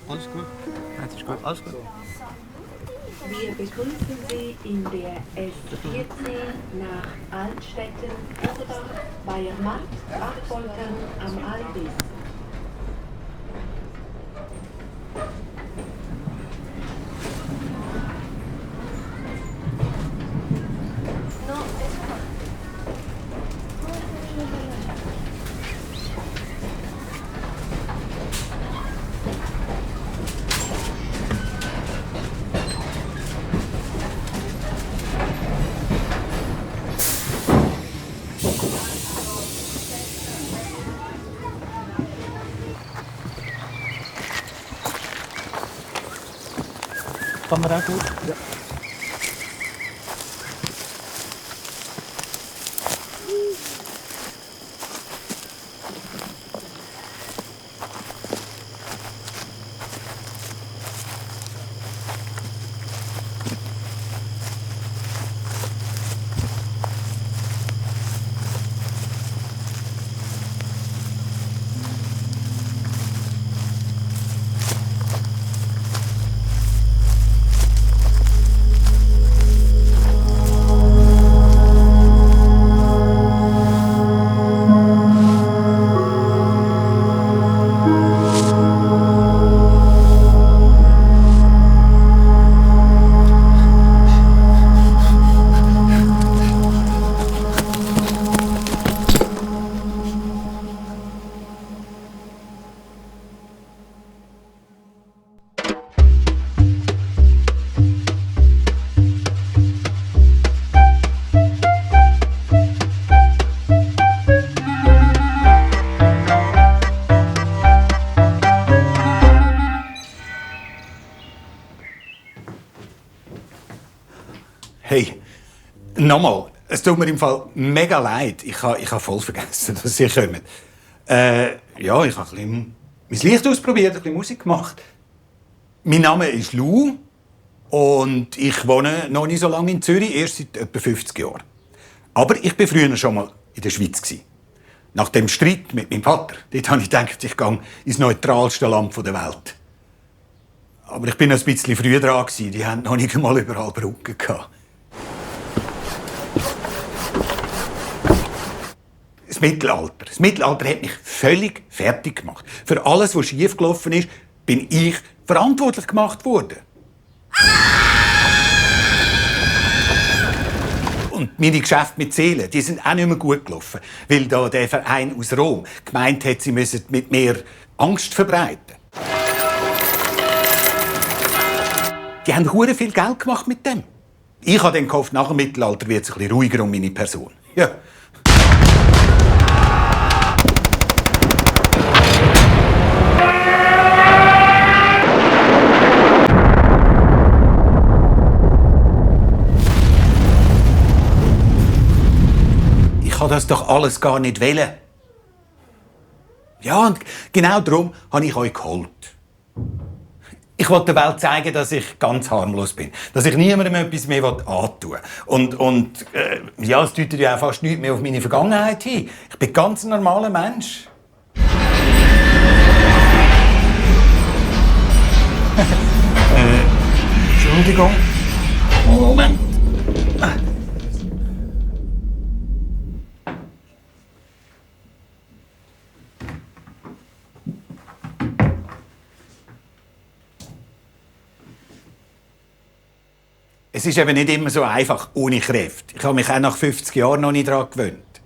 Alles gut. Das ist gut. Alles gut. Wir begrüßen Sie in der S14 nach Altstetten, Oberbach, Bayermatt, Achtoltern am Albis. Kann man auch gut? Ja. Hey, nochmal, es tut mir im Fall mega leid. Ich ha voll vergessen, dass ihr kommt. Ja, ich habe mein Licht ausprobiert, ein bisschen Musik gemacht. Mein Name ist Lou und ich wohne noch nicht so lange in Zürich, erst seit etwa 50 Jahren. Aber ich war früher schon mal in der Schweiz. Nach dem Streit mit meinem Vater, dort habe ich gedacht, ich gehe ins neutralste Land der Welt. Aber ich bin noch ein bisschen früher dran. Die hatten noch nicht einmal überall Brücken gehabt. Das Mittelalter. Das Mittelalter hat mich völlig fertig gemacht. Für alles, was schiefgelaufen ist, bin ich verantwortlich gemacht worden. Und meine Geschäfte mit Seelen, die sind auch nicht mehr gut gelaufen, weil da der Verein aus Rom gemeint hat, sie müssen mit mir Angst verbreiten. Die haben hure viel Geld gemacht mit dem. Ich habe dann gehofft, nach dem Mittelalter wird es ein bisschen ruhiger um meine Person. Ja. Ich kann das doch alles gar nicht wollen. Ja, und genau darum habe ich euch geholt. Ich wollte der Welt zeigen, dass ich ganz harmlos bin. Dass ich niemandem etwas mehr antun will. Und ja, es deutet ja auch fast nichts mehr auf meine Vergangenheit hin. Ich bin ganz ein normaler Mensch. Entschuldigung. Moment. Es ist eben nicht immer so einfach ohne Kräfte. Ich habe mich auch nach 50 Jahren noch nicht daran gewöhnt.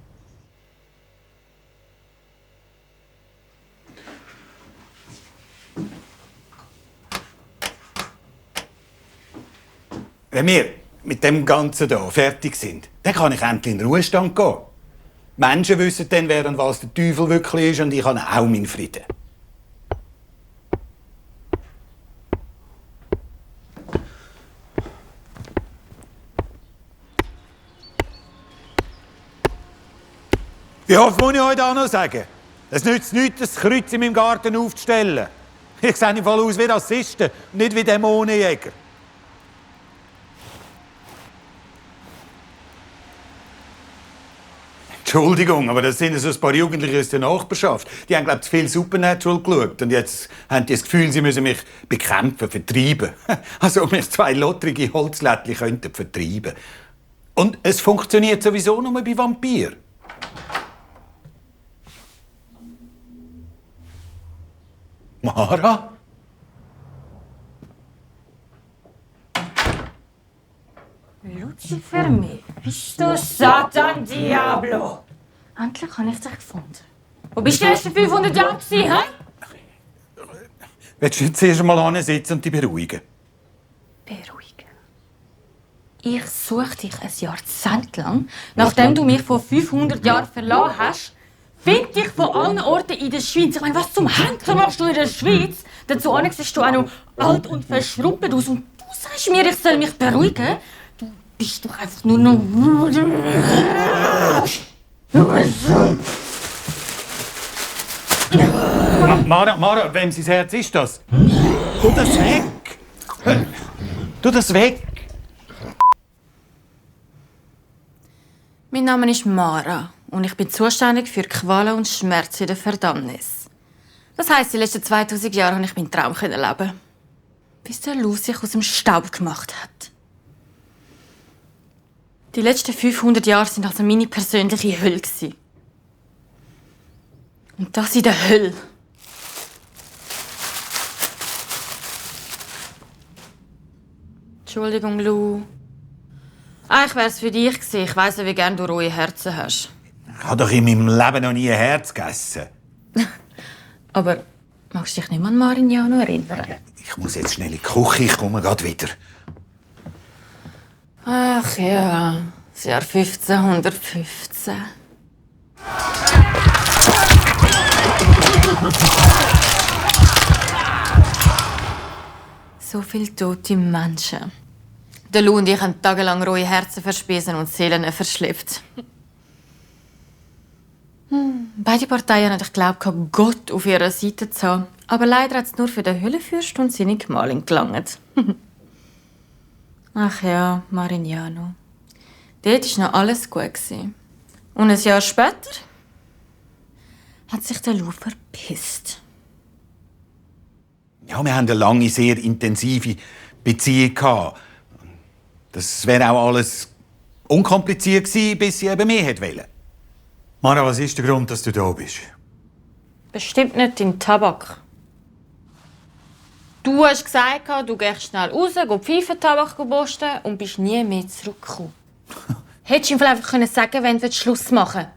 Wenn wir mit dem Ganzen hier fertig sind, dann kann ich endlich in den Ruhestand gehen. Die Menschen wissen dann, wer und was der Teufel wirklich ist, und ich habe auch meinen Frieden. Ja, was muss ich heute auch noch sagen? Es nützt nichts, das Kreuz in meinem Garten aufzustellen. Ich sehe im Fall aus wie Rassisten, nicht wie Dämonenjäger. Entschuldigung, aber das sind so ein paar Jugendliche aus der Nachbarschaft. Die haben, glaube ich, zu viel Supernatural geschaut. Und jetzt haben die das Gefühl, sie müssen mich bekämpfen, vertreiben. Also, ob mich 2 lottrige Holzlättchen könnten vertreiben. Und es funktioniert sowieso nur bei Vampiren. Mara? Lucifer me, Christo Satan Diablo. Endlich habe ich dich gefunden. Wo bist du die letzten 500 Jahre gewesen, hä? Willst du jetzt erst mal hinsitzen und dich beruhigen? Beruhigen. Ich suche dich ein Jahrzehnt lang, nachdem du mich vor 500 Jahren verlassen hast. Finde dich von allen Orten in der Schweiz. Ich meine, was zum Henker machst du in der Schweiz? Dazu siehst du auch noch alt und verschrumpelt aus. Und du sagst mir, ich soll mich beruhigen? Du bist doch einfach nur noch... Mara, wem sein Herz ist das? Tu das weg! Tu das weg! Mein Name ist Mara und ich bin zuständig für Qualen und Schmerzen in der Verdammnis. Das heisst, die letzten 2000 Jahre habe ich meinen Traum leben, bis der Lou sich aus dem Staub gemacht hat. Die letzten 500 Jahre waren also meine persönliche Hölle. Und das in der Hölle. Entschuldigung, Lou. Eigentlich wäre es für dich gewesen. Ich weiss ja, wie gern du rohe Herzen hast. Ich habe doch in meinem Leben noch nie ein Herz gegessen. Aber magst du dich nicht mehr an Marignano erinnern? Ich muss jetzt schnell in die Küche, ich komme gerade wieder. Ach ja, das Jahr 1515. So viele tote Menschen. Der Lou und ich haben tagelang rohe Herzen verspiesen und Seelen verschleppt. Beide Parteien hatten geglaubt, Gott auf ihrer Seite zu haben. Aber leider hat es nur für den Höllenfürst und seine Gemahlin gelangt. Ach ja, Marignano. Dort war noch alles gut. Und ein Jahr später hat sich der Lou verpisst. Ja, wir hatten eine lange, sehr intensive Beziehung gehabt. Das wäre auch alles unkompliziert gewesen, bis sie eben mehr wollte. Mara, was ist der Grund, dass du da bist? Bestimmt nicht dein Tabak. Du hast gesagt, du gehst schnell raus, gehst Pfeifentabak posten und bist nie mehr zurückgekommen. Hättest du ihm vielleicht einfach sagen können, wenn du Schluss machen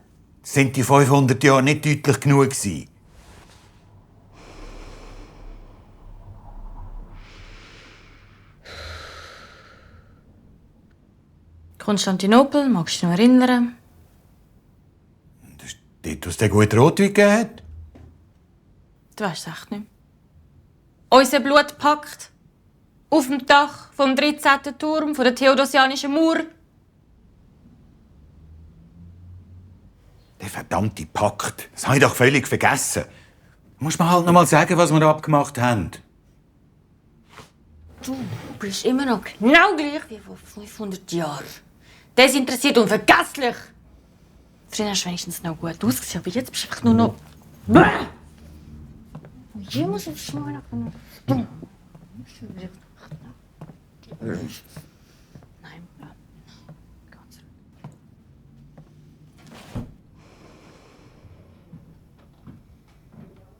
willst? Sind die 500 Jahre nicht deutlich genug gewesen? Konstantinopel, magst du dich noch erinnern? Das ist dort, was der gute Rotwein gegeben hat. Du weißt es echt nicht. Unser Blutpakt. Auf dem Dach vom 13. Turm von der Theodosianischen Mauer. Der verdammte Pakt. Das habe ich doch völlig vergessen. Du musst mir halt noch mal sagen, was wir abgemacht haben. Du bist immer noch genau gleich wie vor 500 Jahren. Desinteressiert und vergesslich. Früher hast du wenigstens noch gut ausgesehen, aber jetzt bist du einfach nur noch... Hier muss ich schon mal Nein.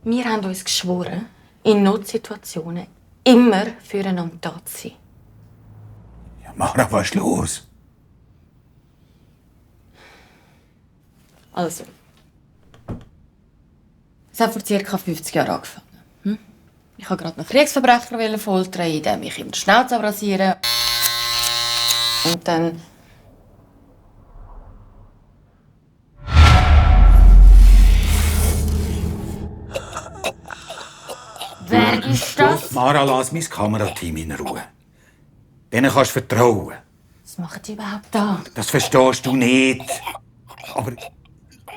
Wir haben uns geschworen, in Notsituationen immer füreinander da zu sein. Ja, Mara, was ist los? Also, es hat vor ca. 50 Jahren angefangen. Ich wollte gerade einen Kriegsverbrecher foltern, indem ich ihm die Schnauze rasieren. Und dann... Wer ist das? Mara, lass mein Kamerateam in Ruhe. Denen kannst du vertrauen. Was macht die überhaupt da? Das verstehst du nicht. Aber du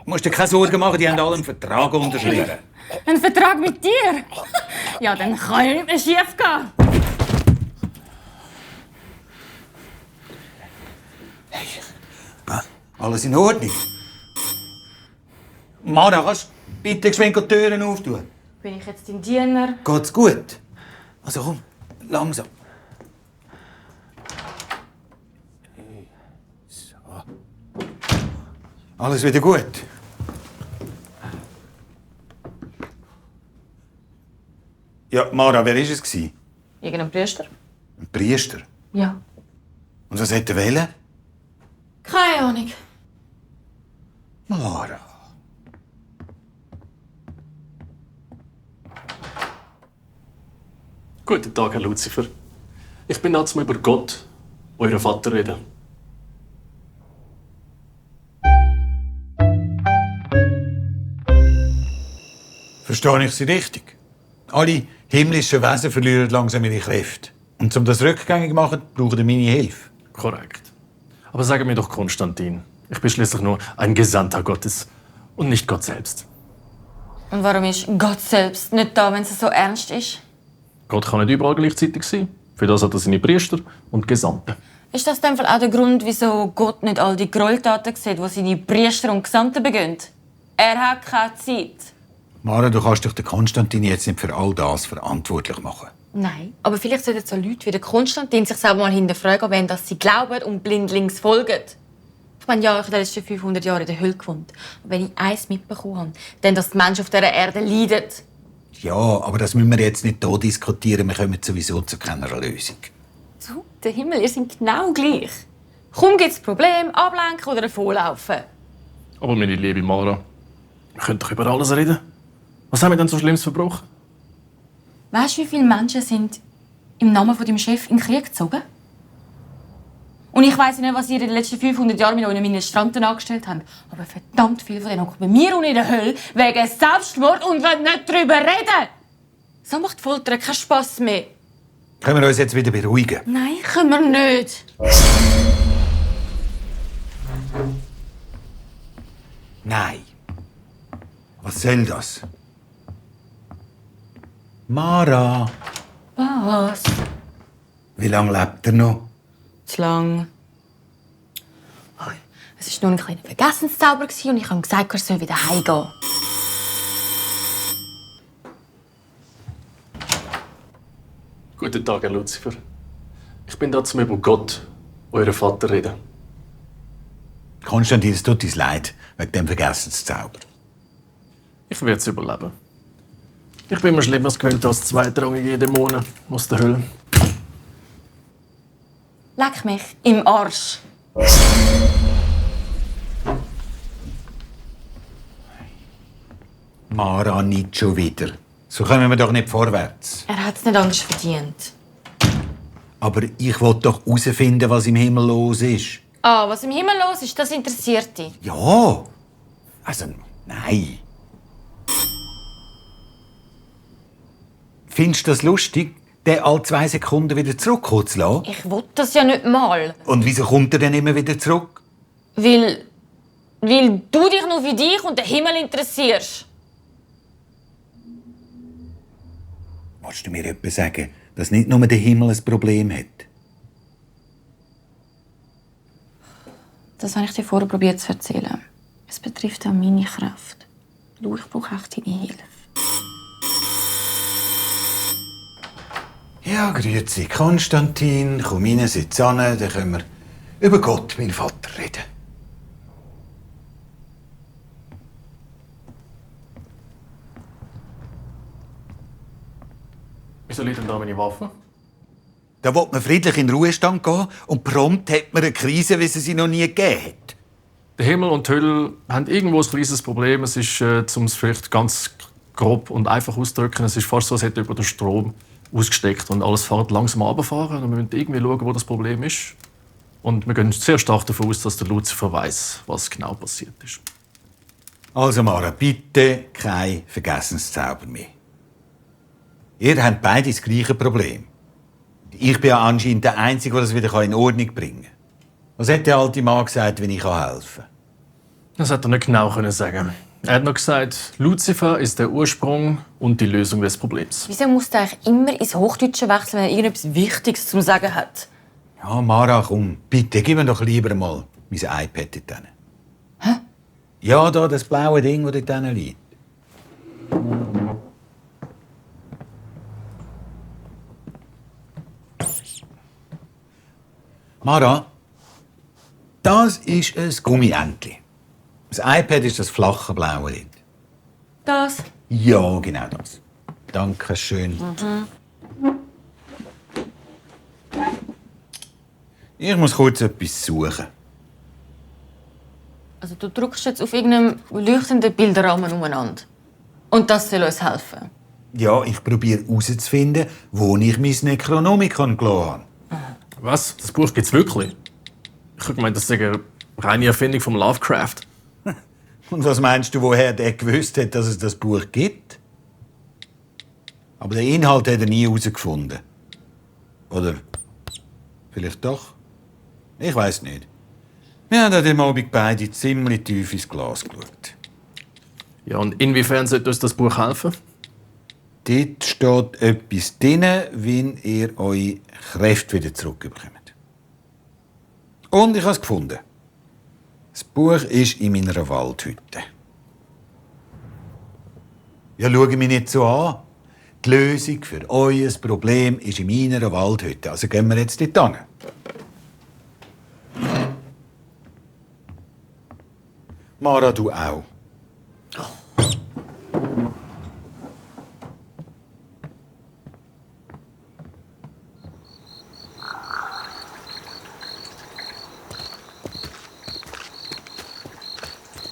musst dir keine Sorgen machen, die haben alle einen Vertrag unterschrieben. Ein Vertrag mit dir? Ja, dann kann ja nicht mehr schief gehen. Hey, alles in Ordnung? Mara, kannst du bitte geschwind die Türen auftun? Bin ich jetzt dein Diener? Geht's gut? Also komm, langsam. So. Alles wieder gut? Ja, Mara, wer war es? Irgendein Priester? Ein Priester? Ja. Und was hätte er wählen? Keine Ahnung. Mara. Guten Tag, Herr Luzifer. Ich bin da, um über Gott, euren Vater, zu reden. Verstehe ich Sie richtig? Alle himmlischen Wesen verlieren langsam ihre Kräfte. Und um das rückgängig zu machen, braucht ihr meine Hilfe. Korrekt. Aber sagen mir doch, Konstantin, ich bin schließlich nur ein Gesandter Gottes und nicht Gott selbst. Und warum ist Gott selbst nicht da, wenn es so ernst ist? Gott kann nicht überall gleichzeitig sein. Für das hat er seine Priester und Gesandte. Ist das in dem Fall auch der Grund, wieso Gott nicht all die Gräueltaten sieht, die seine Priester und Gesandten begehen? Er hat keine Zeit. Mara, du kannst dich den Konstantin jetzt nicht für all das verantwortlich machen. Nein, aber vielleicht sollten so Leute wie der Konstantin sich selber mal hinterfragen, wenn das sie glauben und blindlings folgen. Ich meine, ja, ich habe die letzten 500 Jahre in der Hölle gewohnt. Aber wenn ich eins mitbekommen habe, dann, dass die Menschen auf dieser Erde leiden. Ja, aber das müssen wir jetzt nicht hier diskutieren. Wir kommen sowieso zu keiner Lösung. Du, der Himmel, ihr seid genau gleich. Kaum gibt es Probleme, ablenken oder davonlaufen. Aber meine liebe Mara, wir können doch über alles reden. Was haben wir denn so Schlimmes verbrochen? Weißt du, wie viele Menschen sind im Namen von deinem Chef in den Krieg gezogen? Und ich weiss nicht, was ihr in den letzten 500 Jahren mit euren Ministranten angestellt habt. Aber verdammt viele von denen hocken bei mir und in der Hölle wegen Selbstmord und wollen nicht darüber reden. So macht Folter keinen Spass mehr. Können wir uns jetzt wieder beruhigen? Nein, können wir nicht. Nein. Was soll das? Mara, Was? wie lange lebt er noch? Zu lang. Es war nur ein kleiner Vergessenszauber und ich habe gesagt, er soll wieder heimgehen. Guten Tag, Herr Luzifer. Ich bin da, um über Gott, euren Vater, zu reden. Konstantin, es tut uns leid, wegen dem Vergessenszauber. Ich werde es überleben. Ich bin mir Schlimmeres gewöhnt als zweitrangige Dämonen aus der Hölle. Leck mich im Arsch. Mara, nicht schon wieder. So kommen wir doch nicht vorwärts. Er hat es nicht anders verdient. Aber ich will doch herausfinden, was im Himmel los ist. Ah, was im Himmel los ist, das interessiert dich. Ja. Also, nein. Findest du das lustig, den alle 2 Sekunden wieder zurückkommen zu lassen? Ich will das ja nicht mal. Und wieso kommt er dann immer wieder zurück? Weil du dich nur für dich und den Himmel interessierst. Willst du mir etwas sagen, dass nicht nur der Himmel ein Problem hat? Das habe ich dir vorher probiert zu erzählen. Es betrifft auch meine Kraft. Du, ich brauche echt deine Hilfe. Ja, grüezi, Konstantin. Komm rein, sitz an, dann können wir über Gott, meinen Vater, reden. Wieso liegen da meine Waffen? Da will man friedlich in den Ruhestand gehen und prompt hat man eine Krise, wie es sie noch nie gegeben hat. Der Himmel und die Hölle haben irgendwo ein kleines Problem. Es ist, um es vielleicht ganz grob und einfach auszudrücken, es ist fast so, als hätte über den Strom ausgesteckt und alles fährt langsam runterfahren. Und wir müssen irgendwie schauen, wo das Problem ist. Und wir gehen sehr stark davon aus, dass der Luzifer weiss, was genau passiert ist. Also Mara, bitte kein Vergessenszauber mehr. Ihr habt beide das gleiche Problem. Ich bin ja anscheinend der Einzige, der das wieder in Ordnung bringen kann. Was hat der alte Mann gesagt, wenn ich helfen kann? Das hat er nicht genau sagen. Er hat noch gesagt, Luzifer ist der Ursprung und die Lösung des Problems. Wieso muss der eigentlich immer ins Hochdeutsche wechseln, wenn er irgendetwas Wichtiges zu sagen hat? Ja, Mara, komm, bitte, gib mir doch lieber mal mein iPad dort hin. Hä? Ja, da, das blaue Ding, das dort hinten liegt. Mara, das ist ein Gummientli. Das iPad ist das flache blaue dort. Das? Ja, genau das. Danke schön. Ich muss kurz etwas suchen. Also du drückst jetzt auf irgendeinem leuchtenden Bilderrahmen umeinander. Und das soll uns helfen. Ja, ich probiere herauszufinden, wo ich mein Necronomicon gelassen habe. Was? Das Buch gibt's wirklich? Ich habe gemeint, das sei eine reine Erfindung von Lovecraft. Und was meinst du, woher der gewusst hat, dass es das Buch gibt? Aber den Inhalt hat er nie herausgefunden. Oder vielleicht doch? Ich weiß nicht. Wir haben an dem Abend beide ziemlich tief ins Glas geschaut. Ja, und inwiefern sollte uns das Buch helfen? Dort steht etwas drin, wie ihr eure Kräfte wieder zurückbekommt. Und ich habe es gefunden. Das Buch ist in meiner Waldhütte. Ja, schau mich nicht so an. Die Lösung für euer Problem ist in meiner Waldhütte. Also gehen wir jetzt dort hin. Mara, du auch.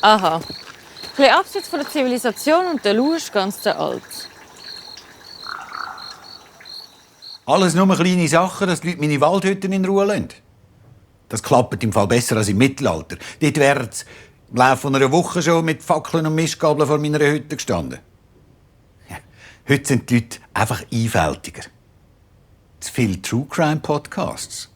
Aha. Ein bisschen abseits von der Zivilisation und der Lou ist ganz der Alt. Alles nur kleine Sachen, dass die Leute meine Waldhütten in Ruhe lassen. Das klappt im Fall besser als im Mittelalter. Dort wären sie im Laufe einer Woche schon mit Fackeln und Mistgabeln vor meiner Hütte gestanden. Ja, heute sind die Leute einfach einfältiger. Zu viele True Crime Podcasts.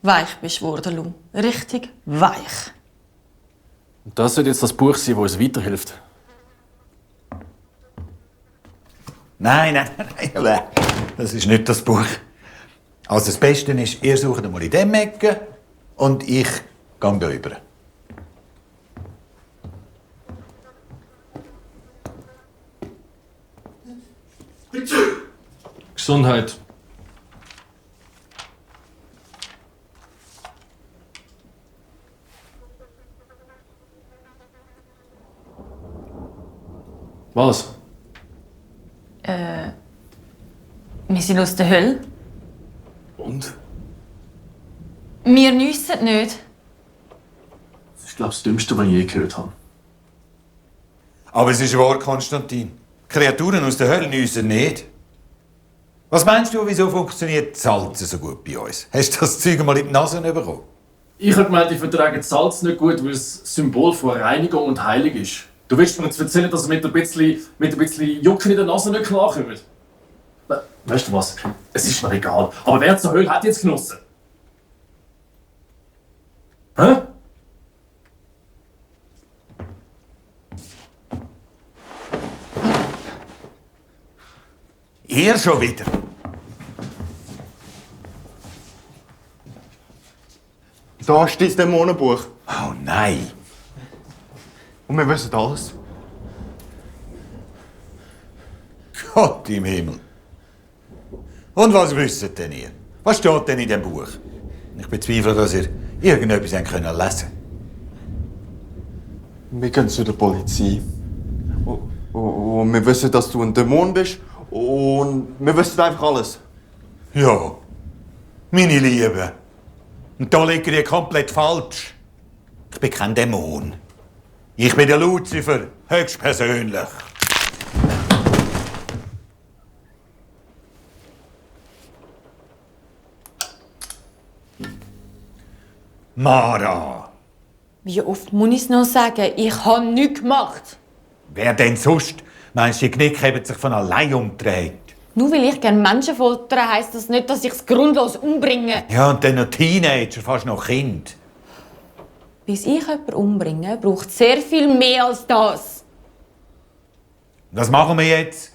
Weich bist du geworden, Lou. Richtig weich. Und das sollte jetzt das Buch sein, das uns weiterhilft. Nein. Das ist nicht das Buch. Also das Beste ist, ihr sucht einmal in dem Ecke und ich gehe da rüber. Gesundheit. Was? Wir sind aus der Hölle. Und? Wir nüssen nicht. Das ist, glaube ich, das Dümmste, was ich je gehört habe. Aber es ist wahr, Konstantin. Kreaturen aus der Hölle nüssen nicht. Was meinst du, wieso funktioniert Salz so gut bei uns? Hast du das Zeug mal in die Nase bekommen? Ich habe gemeint, ich vertrage Salz nicht gut, weil es Symbol von Reinigung und Heilung ist. Du willst mir jetzt erzählen, dass es mit ein bisschen Jucken in der Nase nicht klarkommt? Weißt du was? Es ist mir egal. Aber wer zur Hölle hat jetzt genossen? Hä? Ihr schon wieder? Da ist dein Dämonenbuch. Oh nein. Und wir wissen alles. Gott im Himmel. Und was wisst denn ihr? Was steht denn in dem Buch? Ich bezweifle, dass ihr irgendetwas lesen könnt. Wir gehen zu der Polizei. Und wir wissen, dass du ein Dämon bist. Und wir wissen einfach alles. Ja, meine Liebe. Und da liegt ihr komplett falsch. Ich bin kein Dämon. Ich bin der Luzifer, höchstpersönlich. Mara! Wie oft muss ich es noch sagen? Ich habe nichts gemacht. Wer denn sonst? Meinst du, die Knick haben sich von allein umgedreht? Nur weil ich gerne Menschen foltere, heisst das nicht, dass ich es grundlos umbringe. Ja, und dann noch Teenager, fast noch Kind. Bis ich jemanden umbringe, braucht es sehr viel mehr als das. Was machen wir jetzt?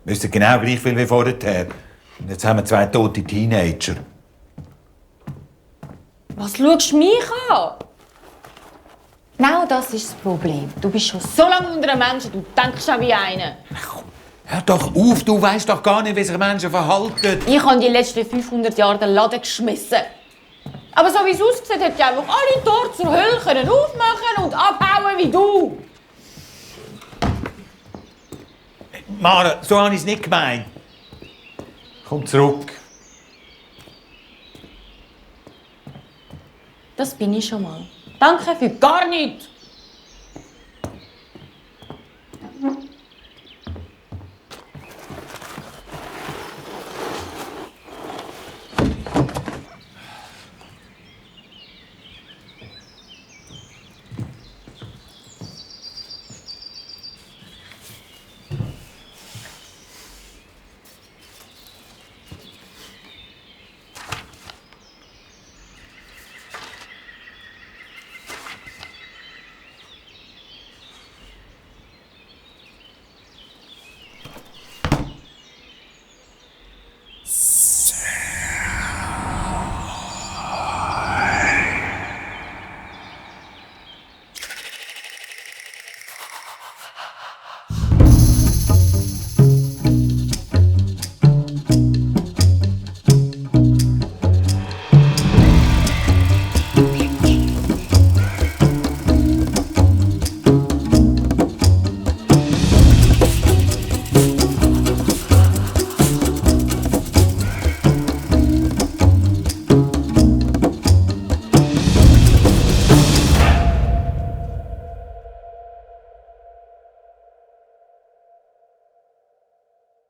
Wir wissen genau gleich viel wie vorher. Und jetzt haben wir 2 tote Teenager. Was schaust du mich an? Genau das ist das Problem. Du bist schon so lange unter einem Menschen, du denkst auch wie einer. Hör doch auf, du weißt doch gar nicht, wie sich Menschen verhalten. Ich habe die letzten 500 Jahre den Laden geschmissen. Aber so wie es aussieht, hätte ich einfach alle Tore zur Hölle können aufmachen und abhauen wie du. Mara, so habe ich es nicht gemeint. Komm zurück. Das bin ich schon mal. Danke für gar nichts.